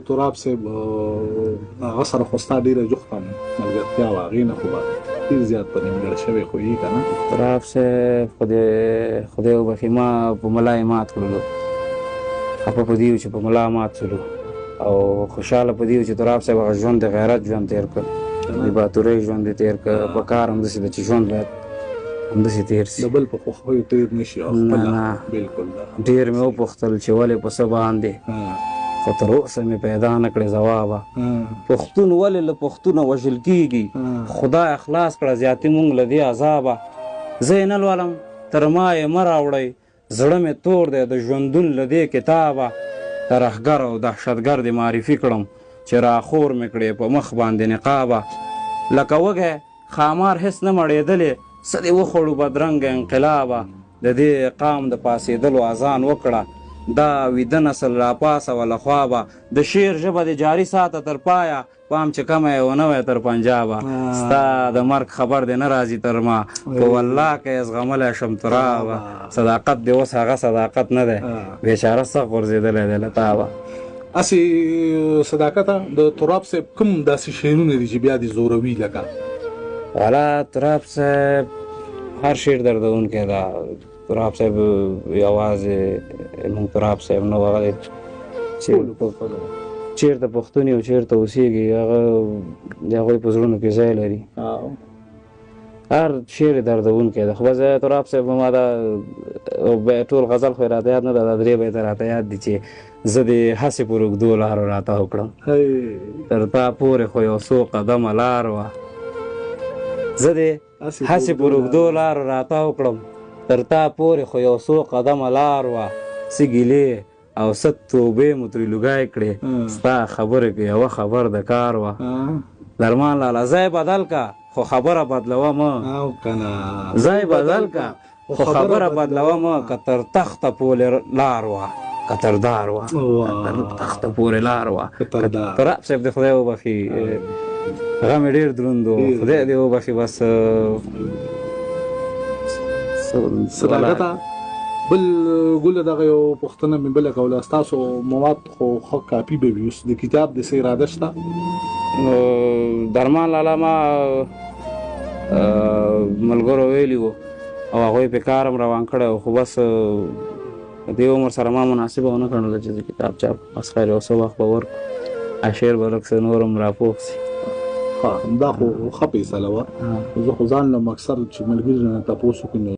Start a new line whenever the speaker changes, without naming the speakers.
تراب صاحب هغه سره خو ستا ډېره جوخته ملګرتیا وه، هغې نه خو به ډېر زیات په نیمګړی شوی خو یې که نه.
تراب صاحب خدای وبخښي، ما په ملا یې مات کړلو. خفه په دې و چې په ملا مات شولو او خوشحاله په دې و چې تراب صاحب هغه ژوند د غیرت ژوند تېر کړ، د باتورۍ ژوند یې تېر کړ. په کار همداسې ده چې ژوند باید همداسې تېر شي،
د بل په خوښیو تېر نه شي. او خپله بلکل
ډېر مې وپوښتل چې ولې په څه باندې، خو تر اوسه مې پیدا نه کړې ځوابه. پښتون ولې له پښتونه وژل کېږي، خدای خلاص کړه زیاتې مونږ له دې عذابه. زه یې نه لولم تر ما یې مه راوړئ، زړه مې تور دی د ژوندون له دې کتابه. ترهګر او دهشتګر دې معرفي کړم چې راخور مې کړې په مخ باندې نقابه. لکه وږی خامار هېڅ نه مړېدلې، څه دې وخوړو بدرنګه انقلابه. د دې قام د پاسېدلو اذان وکړه، دا ویده نسل راپاسوه له خوابه. د شعر ژبه دې جاري ساته تر پایه، پام چې کمه یې ونه وی تر پنجابه. ستا د مرګ خبر دې نه راځي تر ما، په والله که یې زغملی شم ترابه. صداقت دې اوس هغه صداقت نه دی، بېچاره سخت غورځېدلی دی له تابه.
هسې صداقته د تراب صاحب کوم داسې شعرونه دي چې بیا دې زوروي لکه؟
والا تراب صاحب هر شعر دردونکی ده. تراب صاحب یوازې مونږ تراب صاحب نه و، هغه چېرته پښتون یو چېرته اوسېږي، هغه د هغوی په زړونو کې ځای لري. هر شعر دردونکی ده. خو بس تراب صاحب ما دا ټول غزل خو یې راته یاد نه ده، دا 3 بیته راته یاد دي چې زه د هسې پر اوږدو لارو راتاو کړم، تر تا پورې خو یو څو قدمه لار وه. زه د هسې پر اوږدو لارو راتاو کړم، تر تا پورې خو یو څو قدمه لار وه. څه ګیلې او څه توبې مو ترې لوګی کړې، ستا خبرې کې یوه خبر د کار وه. درمان لاله ځای بدل که خو خبره بدلوه مه، ځای بدل که خو خبره بدلوه مه. که تر تخته پورې لار وه، که تر دار وه، تر تخته پورې لار وه. تراب صاحب دې خدای وبخښي، هغه مې ډېر دروند و، خدای دې وبخښي. بس
صداقته بل ګله دغه یو پوښتنه مې بله کوله، ستاسو مواد خو ښه کاپي به وي، اوس د کتاب د څه اراده شته؟
درمان لاله ما ملګرو ویلي وو او هغوی پې کار هم روان کړی و، خو بس دې عمر سره ما مناسبه ونه ګڼله چې د کتاب چاپ بس خیر یو څه وخت به ورکړو، شعر به لږ څه نور هم راپوخ سي.
دا خو ښه فیصله وه. زه خو ځان لم اکثر چې ملګري نه تپوس وکړي